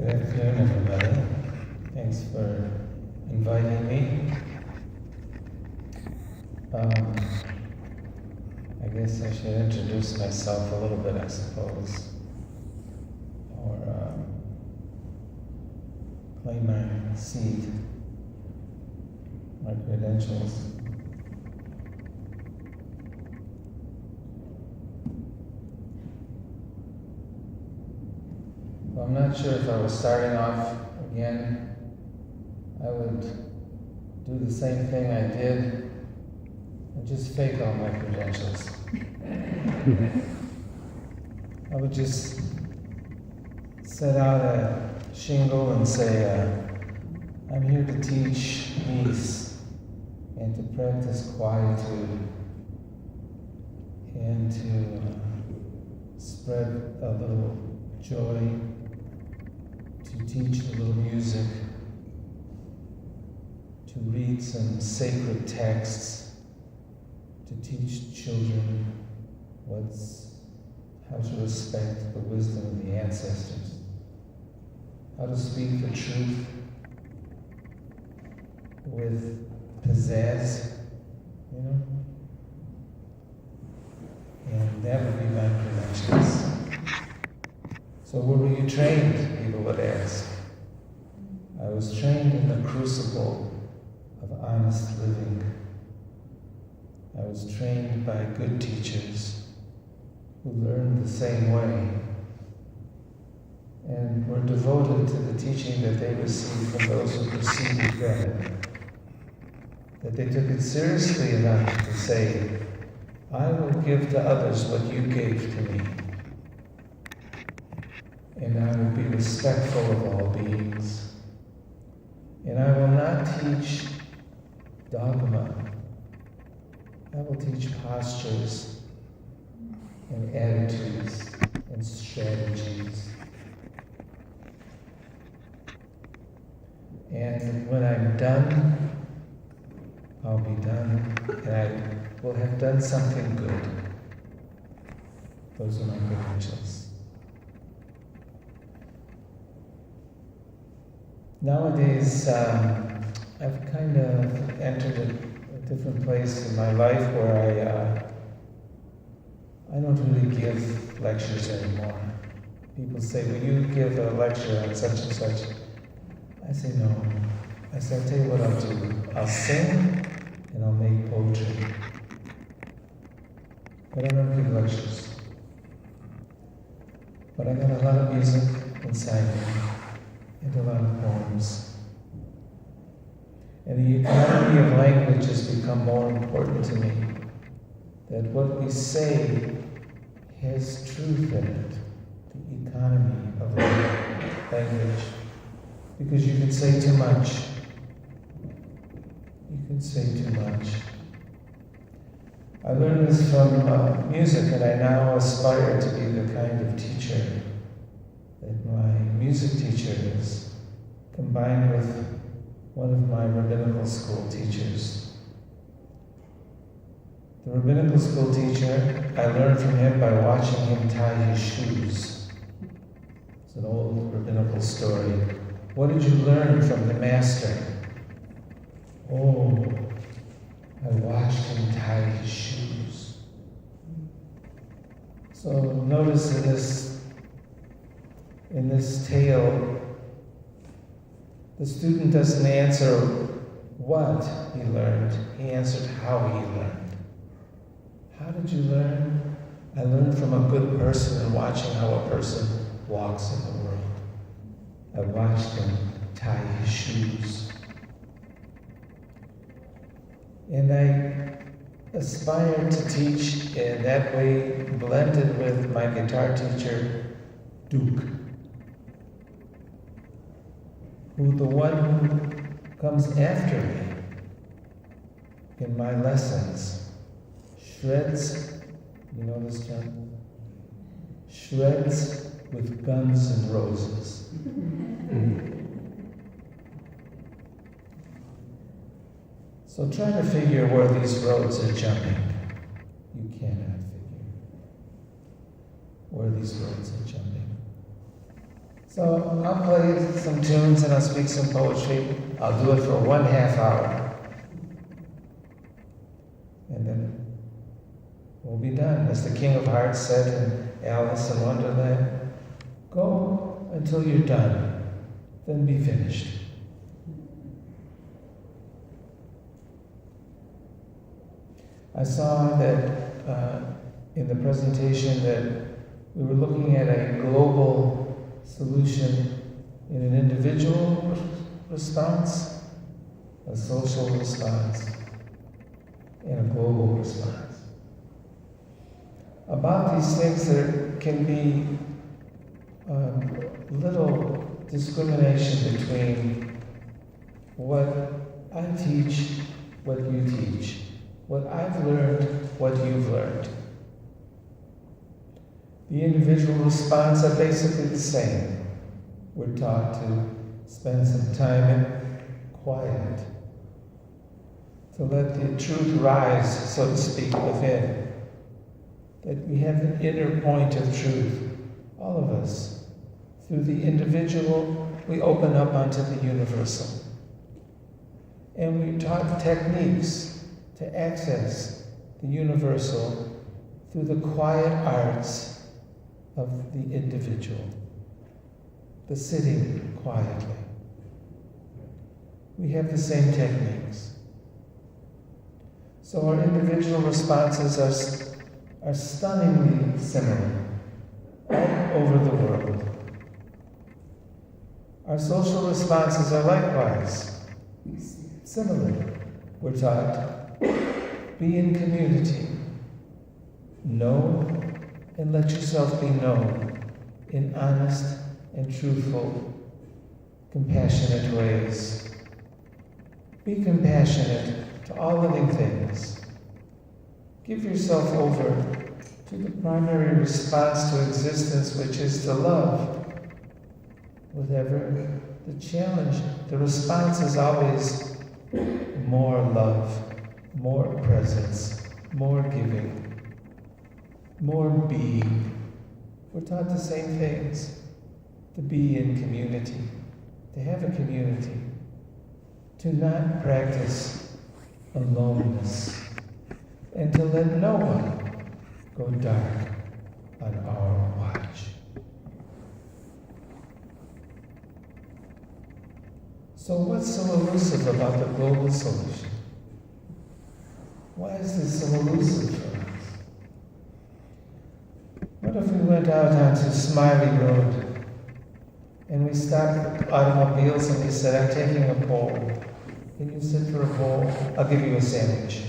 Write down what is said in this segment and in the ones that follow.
Good afternoon, everybody. Thanks for inviting me. I guess I should introduce myself a little bit, I suppose, or claim my seat, my credentials. Well, I'm not sure if I was starting off again, I would do the same thing I did and just fake all my credentials. I would just set out a shingle and say, I'm here to teach peace and to practice quietude and to spread a little joy, to teach a little music, to read some sacred texts, to teach children how to respect the wisdom of the ancestors, how to speak the truth with pizzazz, and that would be my credentials. So where were you trained, people would ask. I was trained in the crucible of honest living. I was trained by good teachers who learned the same way and were devoted to the teaching that they received from those who preceded them. That they took it seriously enough to say, I will give to others what you gave to me. And I will be respectful of all beings. And I will not teach dogma. I will teach postures and attitudes and strategies. And when I'm done, I'll be done, and I will have done something good. Those are my credentials. Nowadays, I've kind of entered a different place in my life where I don't really give lectures anymore. People say, will you give a lecture on such and such? I say, no. I say, I'll tell you what I'll do. I'll sing and I'll make poetry. But I don't give lectures. But I got a lot of music inside me. And a lot of poems. And the economy of language has become more important to me. That what we say has truth in it. The economy of language. Because you can say too much. You can say too much. I learned this from music, and I now aspire to be the kind of teacher that my music teacher is, combined with one of my rabbinical school teachers. The rabbinical school teacher, I learned from him by watching him tie his shoes. It's an old rabbinical story. What did you learn from the master? Oh, I watched him tie his shoes. So notice in this tale, the student doesn't answer what he learned, he answered how he learned. How did you learn? I learned from a good person and watching how a person walks in the world. I watched him tie his shoes. And I aspired to teach in that way, blended with my guitar teacher, Duke, who the one who comes after me in my lessons shreds, you know this, John? Shreds with Guns and Roses. So try to figure where these roads are jumping. You cannot figure where these roads are jumping. So I'll play some tunes and I'll speak some poetry. I'll do it for 1/2 hour. And then we'll be done. As the King of Hearts said in Alice in Wonderland, go until you're done, then be finished. I saw that in the presentation that we were looking at a global solution in an individual response, a social response, and a global response. About these things, there can be little discrimination between what I teach, what you teach, what I've learned, what you've learned. The individual response are basically the same. We're taught to spend some time in quiet, to let the truth rise, so to speak, within. That we have an inner point of truth, all of us. Through the individual, we open up onto the universal. And we taught techniques to access the universal through the quiet arts of the individual, the sitting quietly. We have the same techniques. So our individual responses are stunningly similar all over the world. Our social responses are likewise similar. We're taught, be in community, know and let yourself be known in honest and truthful, compassionate ways. Be compassionate to all living things. Give yourself over to the primary response to existence, which is to love. Whatever the challenge, the response is always more love, more presence, more giving, more being. We're taught the same things. To be in community, to have a community, to not practice aloneness, and to let no one go dark on our watch. So what's so elusive about the global solution? Why is this so elusive for us? What if we went out onto Smiley Road and we stopped automobiles and we said, I'm taking a poll. Can you sit for a poll? I'll give you a sandwich.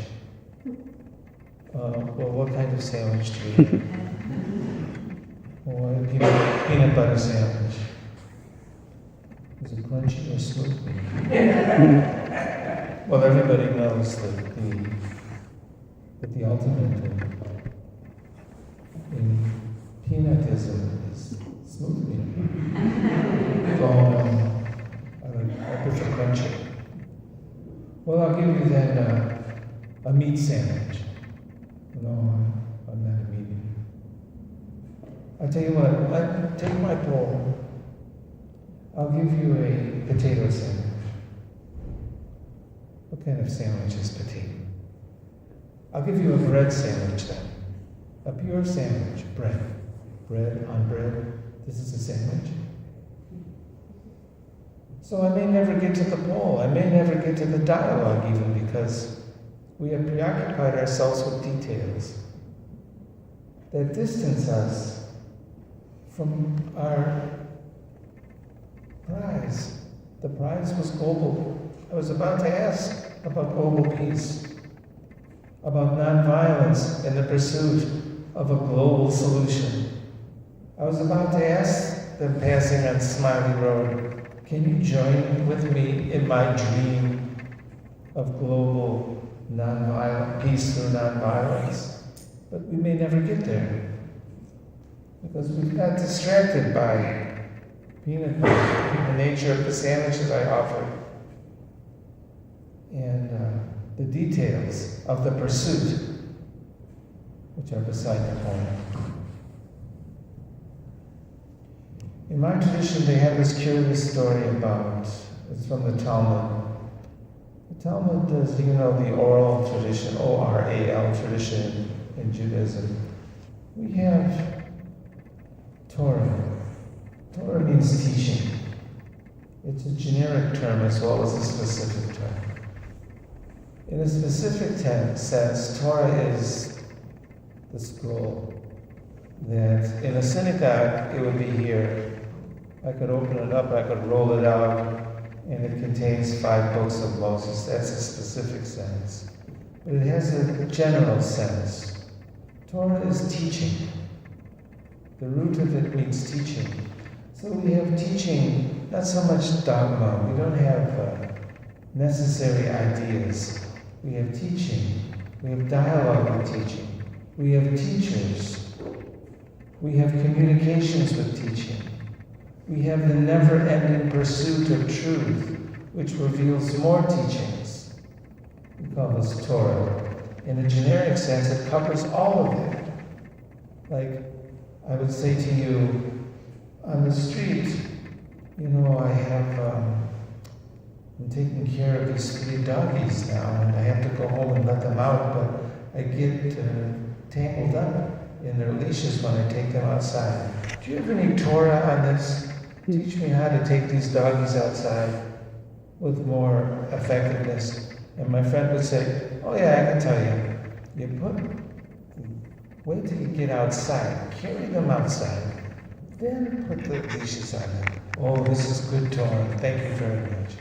Well, what kind of sandwich do you eat? Or a peanut butter sandwich. Is it crunchy or smooth? Well, everybody knows that the ultimate in peanutism is smooth peanut. I prefer crunchy. Well, I'll give you then a meat sandwich. No, I'm not a meat eater. I'll tell you what, take my poll. I'll give you a potato sandwich. What kind of sandwich is potato? I'll give you a bread sandwich then. A pure sandwich, bread. Bread on bread. This is a sandwich. So I may never get to the poll. I may never get to the dialogue even, because we have preoccupied ourselves with details that distance us from our prize. The prize was global. I was about to ask about global peace, about nonviolence and the pursuit of a global solution. I was about to ask them passing on Smiley Road, can you join with me in my dream of global nonviolent peace through nonviolence? But we may never get there, because we've got distracted by peanut butter, the nature of the sandwiches I offered, and the details of the pursuit, which are beside the point. In my tradition, they have this curious story about, it's from the Talmud. The Talmud is, the oral tradition, O-R-A-L tradition in Judaism. We have Torah. Torah means teaching. It's a generic term as well as a specific term. In a specific sense, Torah is the scroll that in a synagogue, it would be here. I could open it up, I could roll it out, and it contains 5 books of Moses. That's a specific sense. But it has a general sense. Torah is teaching. The root of it means teaching. So we have teaching, not so much dogma. We don't have necessary ideas. We have teaching. We have dialogue with teaching. We have teachers. We have communications with teaching. We have the never-ending pursuit of truth, which reveals more teachings. We call this Torah. In a generic sense, it covers all of it. Like, I would say to you, on the street, I'm taking care of these 3 doggies now, and I have to go home and let them out, but I get tangled up in their leashes when I take them outside. Do you have any Torah on this? Teach me how to take these doggies outside with more effectiveness. And my friend would say, oh yeah, I can tell you. Wait till you get outside, carry them outside, then put the leashes on them. Oh, this is good Torah, thank you very much.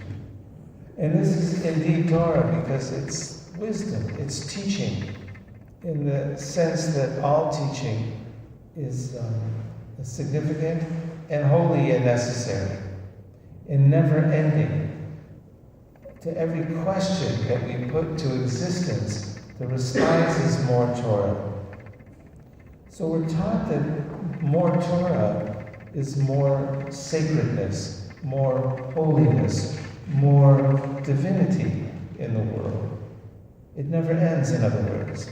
And this is indeed Torah because it's wisdom, it's teaching, in the sense that all teaching is significant and holy and necessary, and never ending. To every question that we put to existence, the response is more Torah. So we're taught that more Torah is more sacredness, more holiness, more divinity in the world. It never ends, in other words.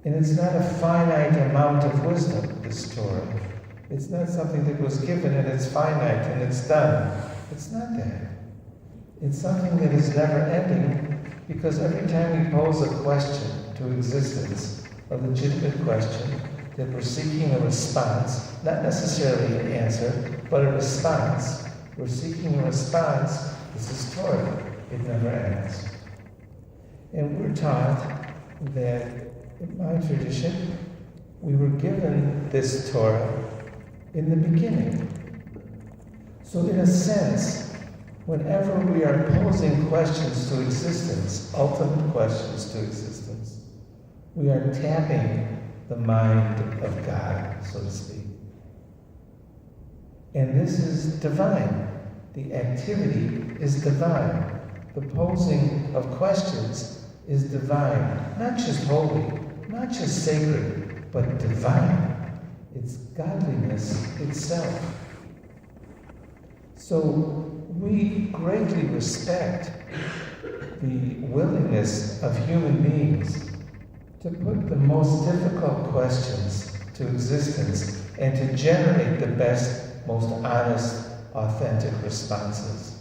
And it's not a finite amount of wisdom, this Torah. It's not something that was given and it's finite and it's done. It's not that. It's something that is never ending because every time we pose a question to existence, a legitimate question, that we're seeking a response, not necessarily an answer, but a response. We're seeking a response. This is Torah. It never ends. And we're taught that in my tradition, we were given this Torah in the beginning. So in a sense, whenever we are posing questions to existence, ultimate questions to existence, we are tapping the mind of God, so to speak. And this is divine. The activity is divine. The posing of questions is divine. Not just holy, not just sacred, but divine. It's godliness itself. So we greatly respect the willingness of human beings to put the most difficult questions to existence and to generate the best, most honest, authentic responses.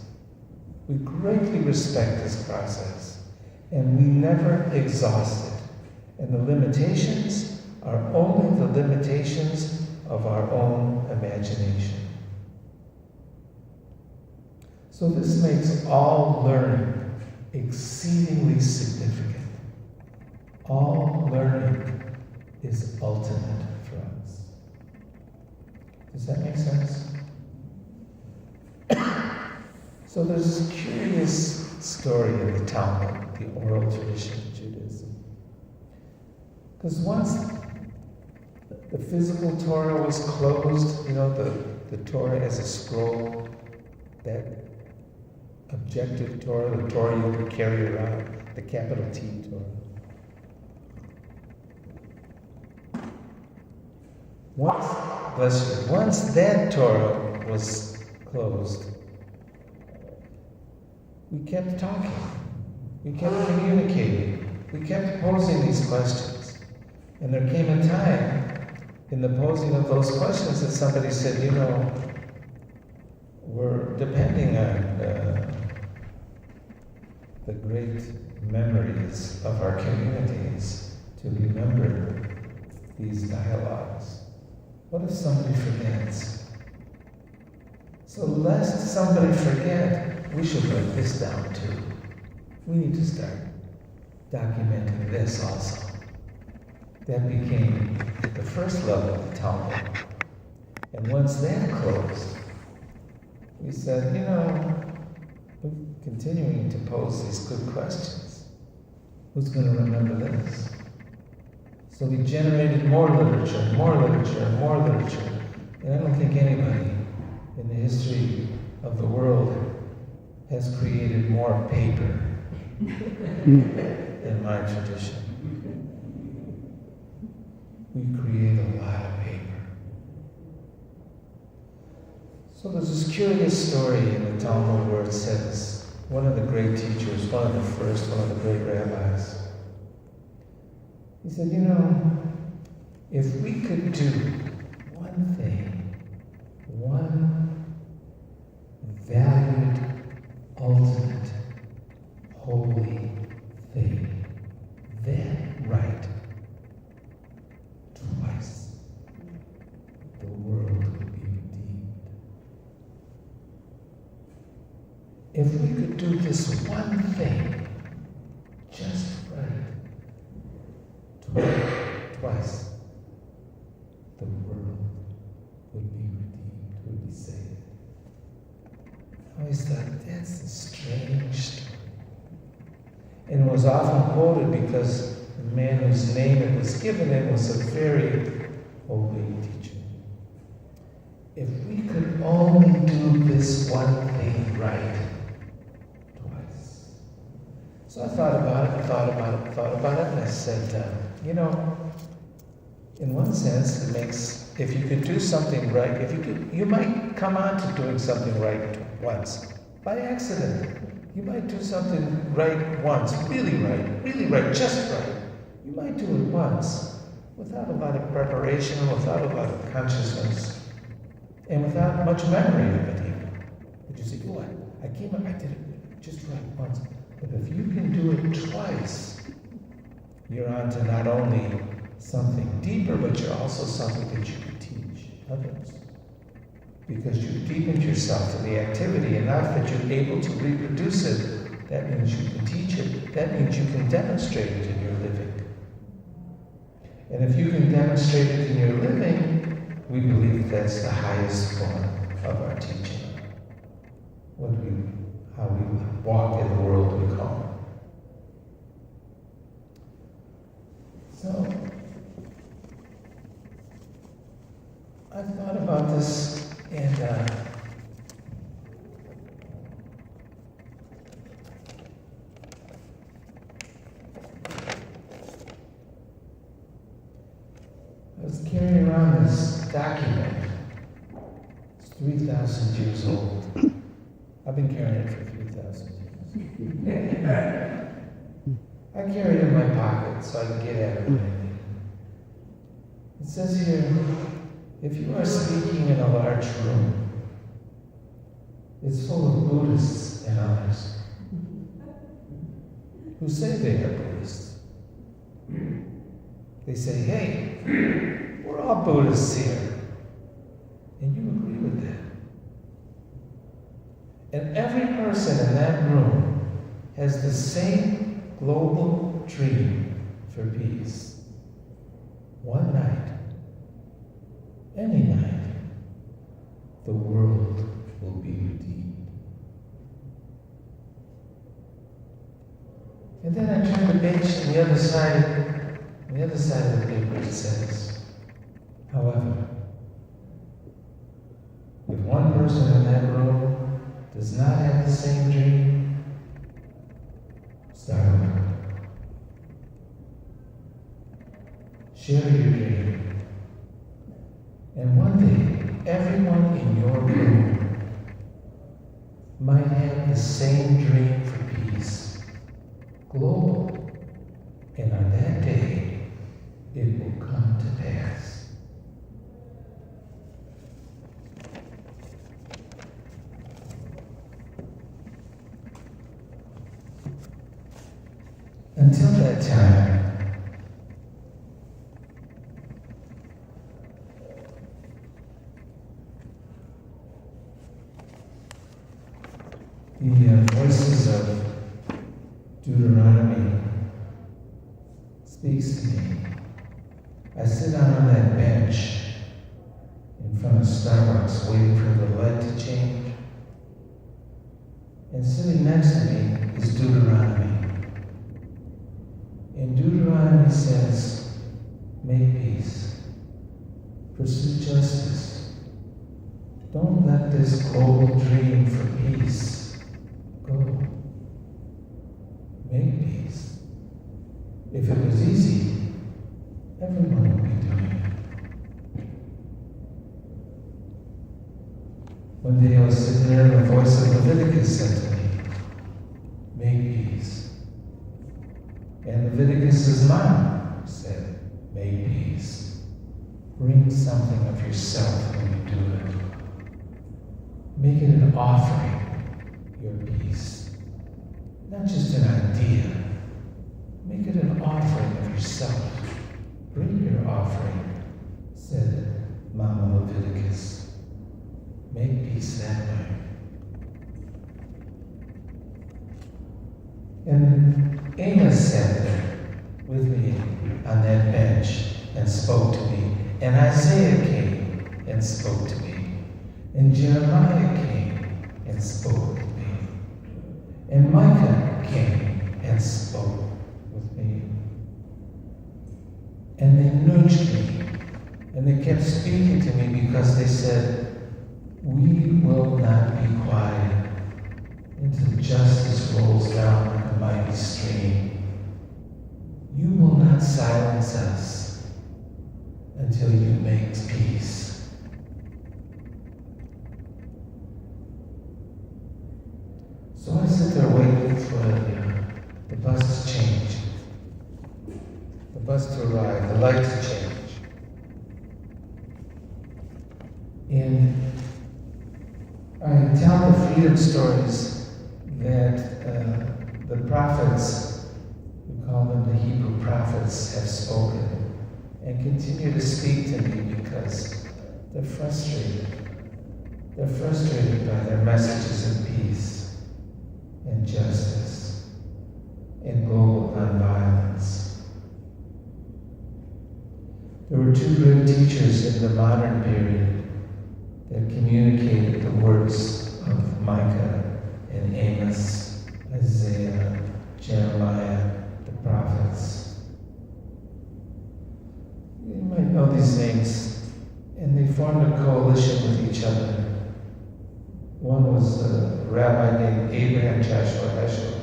We greatly respect this process, and we never exhaust it. And the limitations are only the limitations of our own imagination. So this makes all learning exceedingly significant. All learning is ultimate for us. Does that make sense? So there's this curious story in the Talmud, the oral tradition of Judaism. Because once the physical Torah was closed, the Torah as a scroll, that objective Torah, the Torah you would carry around, the capital T Torah. Once that Torah was closed, we kept talking, we kept communicating, we kept posing these questions. And there came a time in the posing of those questions that somebody said, we're depending on the great memories of our communities to remember these dialogues. What if somebody forgets? So lest somebody forget, we should write this down too. We need to start documenting this also. That became the first level of the Talmud. And once that closed, we said, we're continuing to pose these good questions. Who's going to remember this? So we generated more literature, more literature, and more literature. And I don't think anybody in the history of the world has created more paper than my tradition. We create a lot of paper. So there's this curious story in the Talmud where it says, one of the great teachers, one of the first, one of the great rabbis, he said, if we could do one thing, one valued, ultimate, holy thing, then right twice, the world would be redeemed. If we could do this one thing, just right, twice, the world would be redeemed, would be saved. I always thought, that's a strange story. And it was often quoted because the man whose name it was given in was a very holy teacher. If we could only do this one thing right twice. So I thought about it, and I said, in one sense, it makes, if you could do something right, you might come on to doing something right once, by accident. You might do something right once, really right, just right. You might do it once, without a lot of preparation, without a lot of consciousness, and without much memory of it even. But you say, I did it just right once. But if you can do it twice, you're on to not only something deeper, but you're also something that you can teach others. Because you've deepened yourself to the activity enough that you're able to reproduce it. That means you can teach it. That means you can demonstrate it in your living. And if you can demonstrate it in your living, we believe that's the highest form of our teaching. How we walk in the world we call. So, I've thought about this, and I was carrying around this document. It's 3,000 years old. I've been carrying it for 3,000 years. I carry it in my pocket so I can get at it when I need it. It says here, if you are speaking in a large room, it's full of Buddhists and others who say they are Buddhists. They say, hey, we're all Buddhists here. And you agree with that. And every person in that room has the same global dream for peace. One night, any night, the world will be redeemed. And then I turn the page to the other side of the paper it says, however, if one person in that room does not have the same dream, start over. Share your dream. And one day, everyone in your room might have the same dream for peace, global. And on that day, it will come to pass. The voices of Deuteronomy speaks to me. I sit down on that bench in front of Starbucks waiting for the light to change. And sitting next to me is Deuteronomy. And Deuteronomy says, make peace, pursue justice. Don't let this global dream for peace go. Make peace. If it was easy, everyone would be doing it. One day I was sitting there and the voice of Leviticus said to me, make peace. And Leviticus's mom said, make peace. Bring something of yourself when you do it. Make it an offering, your peace. Not just an idea. Make it an offering of yourself. Bring your offering, said Mama Leviticus. Make peace that way. And Amos sat there with me on that bench and spoke to me. And Isaiah came and spoke to me. And Jeremiah came and spoke with me. And Micah came and spoke with me. And they nudged me. And they kept speaking to me because they said, we will not be quiet until justice rolls down like a mighty stream. You will not silence us until you make peace. So I sit there waiting for the bus to change, the bus to arrive, the light to change. And I tell the freedom stories that the prophets, we call them the Hebrew prophets, have spoken and continue to speak to me because they're frustrated. They're frustrated by their messages of peace and justice and global nonviolence. There were two great teachers in the modern period that communicated the words of Micah and Amos, Isaiah, Jeremiah, the prophets. You might know these names, and they formed a coalition with each other. One was a rabbi named Abraham Joshua Heschel.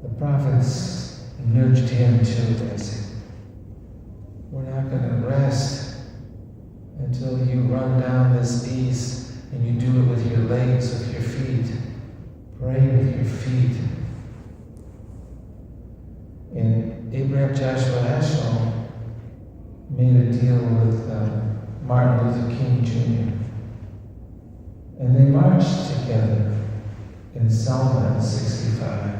The prophets nudged him too and said, we're not going to rest until you run down this peace and you do it with your legs, with your feet. Pray with your feet. And Abraham Joshua Heschel made a deal with Martin Luther King Jr. And they marched together in Selma in 65.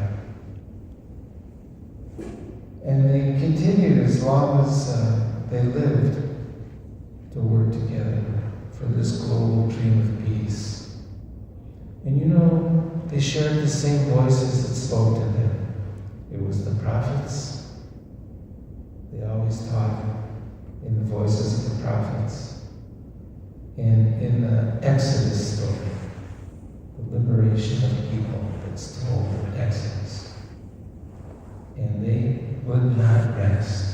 And they continued as long as they lived to work together for this global dream of peace. And you know, they shared the same voices that spoke to them. It was the prophets. They always talk in the voices of the prophets. And in the Exodus story, the liberation of people that's told in Exodus. And they would not rest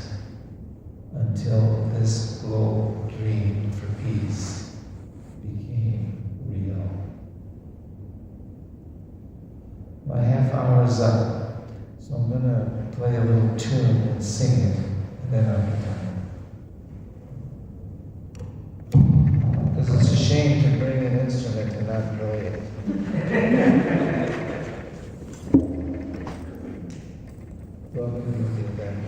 until this global dream for peace became real. My half hour is up, so I'm going to play a little tune and sing it, and then I'll be done. Because it's a shame to bring an instrument and not play it. Welcome to the event.